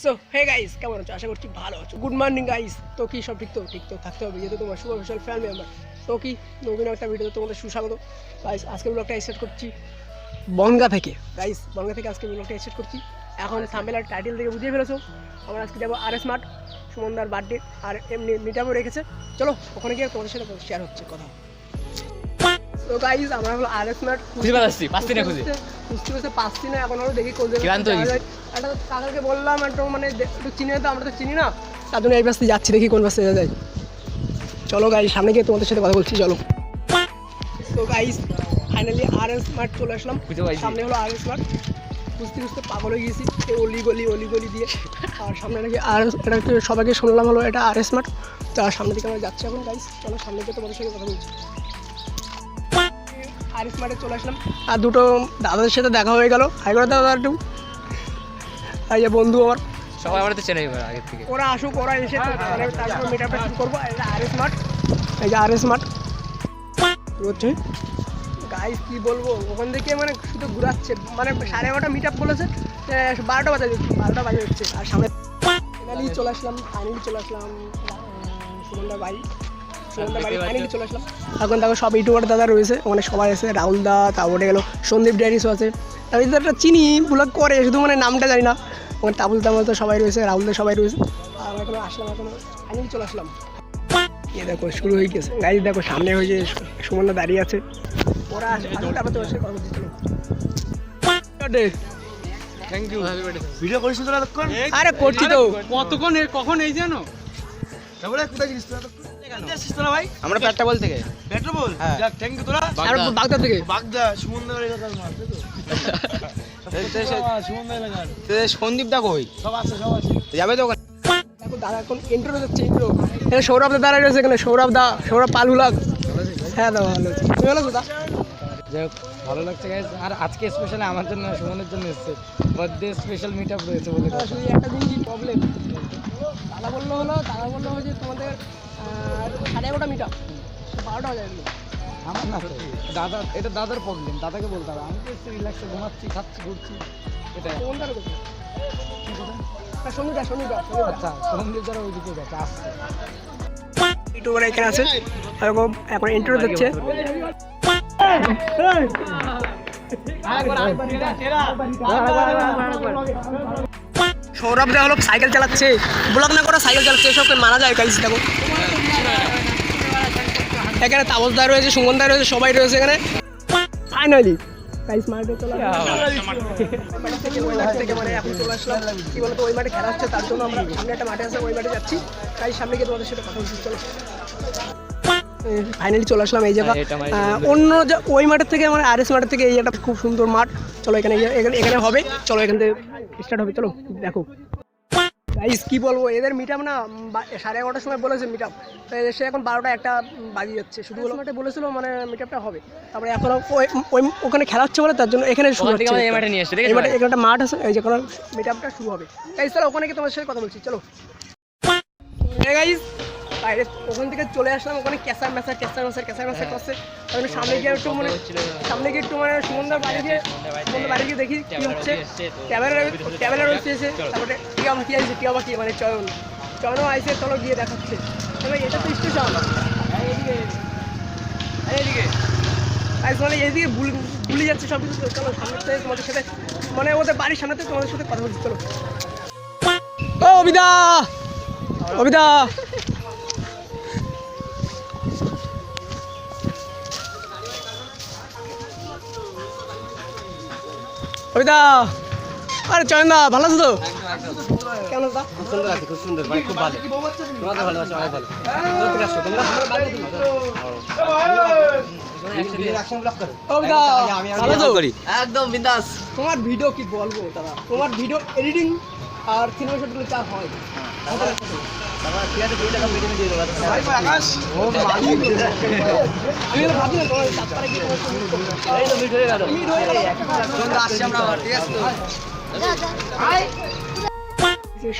So hey guys, কেমন আছো? আশা করছি ভালো আছো। Good morning guys. তো কি সব ঠিক তো থাকতে হবে, যেহেতু তোমার শুভ অফিসিয়াল ফ্যান মেম্বার। তো কি নতুন একটা ভিডিও তোমাদের সুস্বাগত গাইস। আজকে ব্লগটা স্টার্ট করছি বনগা থেকে গাইস। বনগা থেকে আজকে ব্লগটা স্টার্ট করছি। এখন থাম্বনেল আর টাইটেল থেকে বুঝিয়ে ফেলেছো, আমরা আজকে যাবো আর স্মার্ট। সুমনদার বার্থডে আর এমনি মিটআপও রেখেছে। চলো ওখানে গিয়ে তোমাদের সাথে শেয়ার হচ্ছে কথা। তো গাইস আমরা হলো আর স্মার্ট খুঁজতে পাচ্ছি না এখন হলো দেখি কোন জায়গায়। একটা কাকাকে বললাম একটু মানে একটু চিনি না, তো আমরা তো চিনি না, তার জন্য এই বাসে যাচ্ছি, দেখি কোন বাসে যায়। চলো গাইস সামনে গিয়ে তোমাদের সাথে কথা বলছি, চলো। তো গাইস ফাইনালি আর স্মার্ট চলে আসলাম। সামনে হলো আর স্মার্ট। খুঁজতে খুঁজতে পাগল হয়ে গেছি অলি গলি দিয়ে। আর সামনে নাকি আর এটা সবাইকে শুনলাম হলো এটা আর স্মার্ট। তো সামনের দিকে আমরা যাচ্ছি এখন গাইস। চলো সামনে গিয়ে তোমাদের সাথে কথা বলছি। আর স্মার্টে চলে আসলাম আর দুটো দাদাদের সাথে দেখা হয়ে গেল। হাই করে দাদা একটু। এই যে বন্ধু আমার, সবাই আমার তো চেনে আগের থেকে। ওরা আসুক, ওরা এসে তারপর মিটআপটা শুরু করবো। এটা আর স্মার্ট, এই যে আর স্মার্ট হচ্ছে গাইস। কি বলবো, ওখান থেকে মানে শুধু ঘুরাচ্ছে, মানে 11:30 মিটআপ বলেছে, 12টা বাজে হচ্ছে। আর সামনে ফাইনালি চলে আসলাম সুমনদার বাড়ি ফাইনালি চলে আসলাম। এখন দেখো সব ইউটিউবার দাদা রয়েছে, ওখানে সবাই আছে। রাহুল দা, তারপরে গেলো সন্দীপ ড্যারিসও আছে। আমি তো একটা চিনি, ব্লগ করে, শুধু মানে নামটা জানি না। ওখানে তাবুল তামল তো সবাই রয়েছে, রাহুল দা সবাই রয়েছে। আর এখন আসলাম, এখন ফাইনালি চলে আসলাম। এ দেখো শুরু হয়ে গেছে গাইজ। দেখো সামনে হয়ে যে সুমনদা দাঁড়িয়ে আছে, ওরা আসে তারপর তো কথা দিচ্ছিল। Thank you. ভিডিও করিস তোরা তখন? আরে করছি তো। কতক্ষণ কখন এই জানো? তাহলে কোথায় গিয়েছিস তোরা? আসছিস তোরা ভাই? আমরা পেট্টা বল থেকে। পেট্রো বল? যাক থ্যাংক ইউ তোরা। আর বাগদা থেকে। বাগদা সুমনদার এলাকার মাল তাই তো? সন্দীপ দা কই? সব আছে যাবে তো? দেখো দাদা এখন ইন্ট্রো যাচ্ছে, ইন্ট্রো। এখানে সৌরভ দা দাঁড়ায় রয়েছে, এখানে সৌরভ পালুলাগ। হ্যাঁ দাদা ভালো আছে, তুমি ভালো আছো দা? যাই হোক ভালো লাগছে গাইজ। আর আজকে স্পেশালি আমার জন্য, সুমনের জন্য এসেছে, বার্থডে স্পেশাল মিট আপ রয়েছে বলে। আসলে একটা জিনিস প্রবলেম, দাদা বললো যে তোমাদের 11:30 মিটআপ, 12টা বাজে। আমার না তো দাদা, এটা দাদার প্রবলেম, দাদাকে বলতে হবে। আমি তো একটু রিল্যাক্সে ঘুমাচ্ছি, খাচ্ছি, ঘুরছি, এটাই। কোনটার কথা? শনিবার আচ্ছা সন্দীপ দ্বারা ওইদিকে গেছে, আসছে ইউটিউবার এখানে আছে। এখন ইন্ট্রো দিচ্ছে। সৌরভ দা হলো সাইকেল চালাচ্ছে, ব্লগ না করে সাইকেল চালাচ্ছে, এসবকে মানা যায় গাইস। দেখো এখানে তাপস দা রয়েছে, সুমন দা রয়েছে, সবাই রয়েছে এখানে। ফাইনালি গাইস মাঠে চলে আসলাম। মানে এখন চলে আসলাম, কি বলতো ওই মাঠে খেলা হচ্ছে, তার জন্য আমরা সামনে একটা মাঠে আছে, ওই মাঠে যাচ্ছি। তাই সামনে গিয়ে তোমাদের সাথে কথা বলছি, চলো। ফাইনালি চলে আসলাম এই জায়গা। অন্য ওই মাঠের থেকে মানে আর এস মাঠের থেকে এই একটা খুব সুন্দর মাঠ। চলো এখানে হবে, চলো এখান থেকে স্টার্ট হবে, চলো দেখো গাইস। কি বলবো, এদের মিটআপ না 11:30টার সময় বলেছে মিটআপ, সে এখন 12টা বাজিয়ে যাচ্ছে। শুধু মাঠে বলেছিল মানে মিটআপটা হবে, তারপরে এখন ওখানে খেলা হচ্ছে বলে তার জন্য এখানে শুরু হচ্ছে। এখানে একটা মাঠ আছে, এই যে মিটআপটা শুরু হবে গাইস। চলো ওখানে গিয়ে তোমাদের সাথে কথা বলছি, চলো। গাইস বাইরে ওখান থেকে চলে আসলাম, ওখানে ক্যাসার মেসার করছে। তারপরে সামনে গিয়ে একটু মানে সুমনদার বাড়ি গিয়ে দেখি কি হচ্ছে। ক্যামেরা রয়েছে, তারপরে টিয়াবাকি মানে চয়নও আইসে। চলো গিয়ে দেখাচ্ছে। এবার এটা তো স্টেশন, এইদিকে ভুলে যাচ্ছে সব কিছু। চলো সামনে থেকে তোমাদের সাথে, মানে ওদের বাড়ির সামনে থেকে তোমাদের সাথে কথা বলছি, চলো। ও অবিদা আরে চয়ন দা ভালো আছো তো? কেমন দা? খুব সুন্দর ভাই, খুব ভালো। তোমাদের ভালোবাসা অনেক ভালো। কোথা থেকে আসছো তোমরা? একদম বিন্দাস। তোমার ভিডিও কি বলবো দাদা, তোমার ভিডিও এডিটিং আর সিনেমাগুলো যা হয়,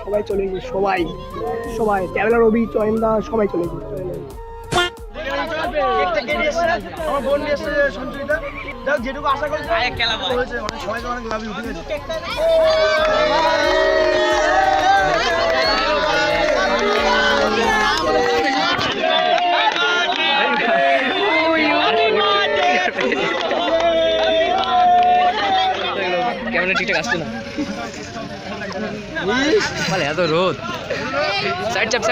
সবাই চলে গেছে, সবাই ট্রাভেলার রবি, চয়নদা সবাই চলে গেছে। আমার বোন নিয়ে এসেছে সঞ্চয়িতা, যেটুকু আশা করি হয়েছে, অনেক সবাইকে অনেক লাভ উঠে গেছে। বলে এত রোদ সাইড চাপ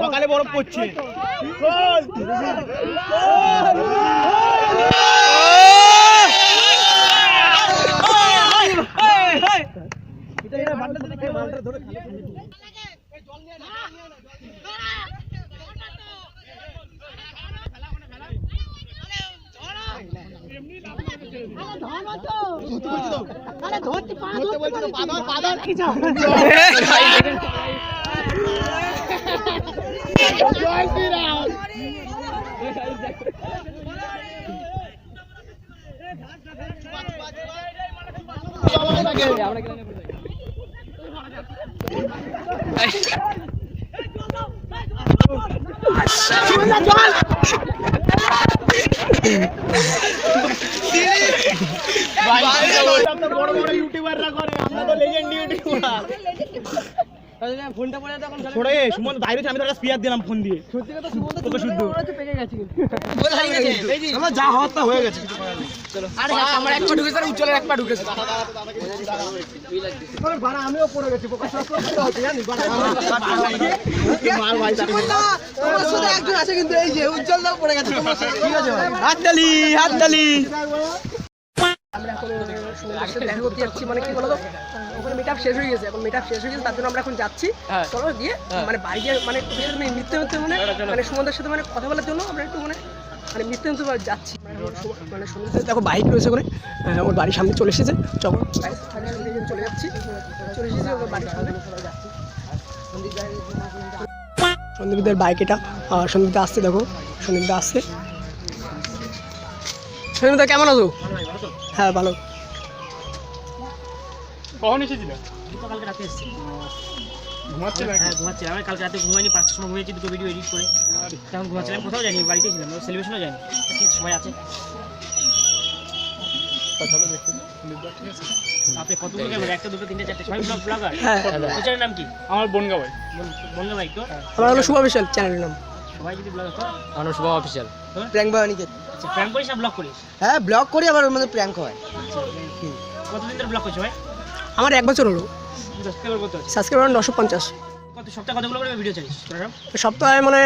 সকালে বরফ পড়ছে বড় বড় ইউটিউবাররা করে, আমরা তো লেজেন্ড ইউটিউবার। ফোনটা পড়ে তখন ছড়ে সুমন বাইরে আমি তার স্পিয়ার দিলাম ফোন দিয়ে। সত্যি কথা সুমন তো শুদ্ধ পেকে গেছে কিন্তু আমরা যা হওয়ার তা হয়ে গেছে। চলো আরে আমার এক পা ঢুকেছে আর উজ্জ্বলের এক পা ঢুকেছে। আরে বাড়া আমিও পড়ে গেছি প্রকাশ করতে হচ্ছে জানি বাড়া মার ভাই তোমার সাথে একজন আছে কিন্তু এই যে উজ্জ্বল দাও পড়ে গেছে তোমার সাথে। ঠিক আছে ভাই হাত তালি আমরা এখন দেখা করতে যাচ্ছি, মানে কি বলতো ওখানে মিট আপ শেষ হয়ে গেছে, এখন মিট আপ শেষ হয়ে গেছে তার জন্য আমরা এখন যাচ্ছি। চলো গিয়ে মানে বাড়ি গিয়ে মানে মিথ্যে মানে সুমনদের সাথে মানে কথা বলার জন্য আমরা একটু মানে মিথ্যে যাচ্ছি। মানে সুমনদের দেখো বাইক রয়েছে ওখানে, ওর বাড়ির সামনে চলে এসেছে। চলো চলে যাচ্ছি, চলে এসেছে ওর বাড়ির সামনে যাচ্ছি। সন্দীপদের বাইক এটা, সন্দীপদা আসছে, দেখো সন্দীপদা আসছে। সন্দীপদা কেমন আছো? হ্যাঁ ভালো। কখন এসেছিল? কালকে রাতে এসেছি। ঘুমাচ্ছিল? হ্যাঁ ঘুমাচ্ছি। আমি কালকে রাতে ঘুমাইনি, 5টার সময় ঘুমিয়েছি, দুটো ভিডিও এডিট করে তখন ঘুমাচ্ছিলাম। কোথাও যাইনি, বাড়িতেই ছিলাম, সেলিব্রেশনও যাইনি। ঠিক সবাই আছে। আপনি কতগুলো ক্যামেরা? 1 2 3 4 সবাই ব্লগার? হ্যাঁ। চ্যানেলের নাম কি? আমার বনগা ভাই। বললে ভাই তো আমার হলো শুভ বিশাল চ্যানেলের নাম। সবাই যদি ব্লগার তো আমার শুভ অফিসিয়াল। প্র্যাঙ্ক বা অনিকেত। আচ্ছা, প্র্যাঙ্ক করিস না ব্লগ করিস? হ্যাঁ ব্লগ করি, আবার ওর মধ্যে প্র্যাঙ্ক হয়। কতদিন ধরে ব্লগ করছো ভাই? আমার 1 বছর হলো। সাবস্ক্রাইবার কত আছে? সাবস্ক্রাইবার 950। কত সপ্তাহে কতগুলো করে ভিডিও চালিস তোরা? সপ্তাহে মানে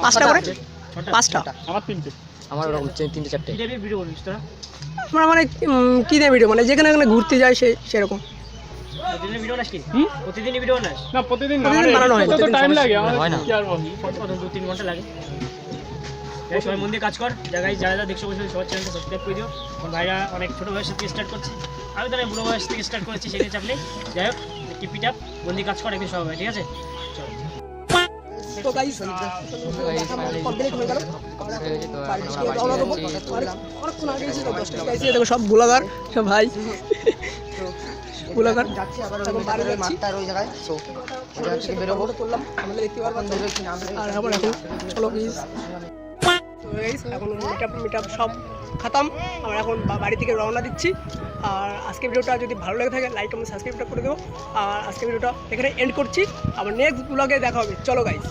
5টা করে, 5টা। আমার 3টে। আমার ওরকম 3 4টে। কি টাইপের ভিডিও করিস তোরা? আমরা মানে কি দিয়ে ভিডিও, মানে যেখানে ঘুরতে যাই সেরকম। প্রতিদিন ভিডিও নাস কি? প্রতিদিন ভিডিও নাস? না প্রতিদিন প্রতিদিন বানানো হয়, তো টাইম লাগে হয় না। কি আর বলি। কত 2-3 ঘন্টা লাগে। সবাই মন দিয়ে কাজ কর। যারা দেখছো বসে সবার চ্যানেলটা সাবস্ক্রাইব করে দিও। আমার ভাইরা অনেক ছোটো বয়স থেকে স্টার্ট করছে, আমি তারা বুড়ো বয়স থেকে স্টার্ট করেছি, সেখানে চাপলে যাই হোক কিপ ইট আপ, মন দিয়ে কাজ কর একদিন সবাই, ঠিক আছে? চলো। তো গাইস কমপ্লিট হয়ে গেল। অনেকক্ষণ আগে এসেছিল, 10টা গাইছি, দেখো সব গোলাগার, সব ভাই গোলাগার। যাচ্ছি আবার এখন বাড়ি ওই যাচ্ছি। মাঠটার ওই জায়গায়, সো ওটা থেকে বেরোবো। করলাম, আমাদের দেখতে পারবেন। ধরে কি নাম আর এখন চলো প্লিজ। তো গাইস এখন মিট আপ সব খতম, আমরা এখন বাড়ি থেকে রওনা দিচ্ছি। আর আজকে ভিডিওটা যদি ভালো লাগে থাকে লাইক কমেন্ট সাবস্ক্রাইবটা করে দেবো। আর আজকে ভিডিওটা এখানে এন্ড করছি, আবার নেক্সট ব্লগে দেখা হবে। চলো গাইস।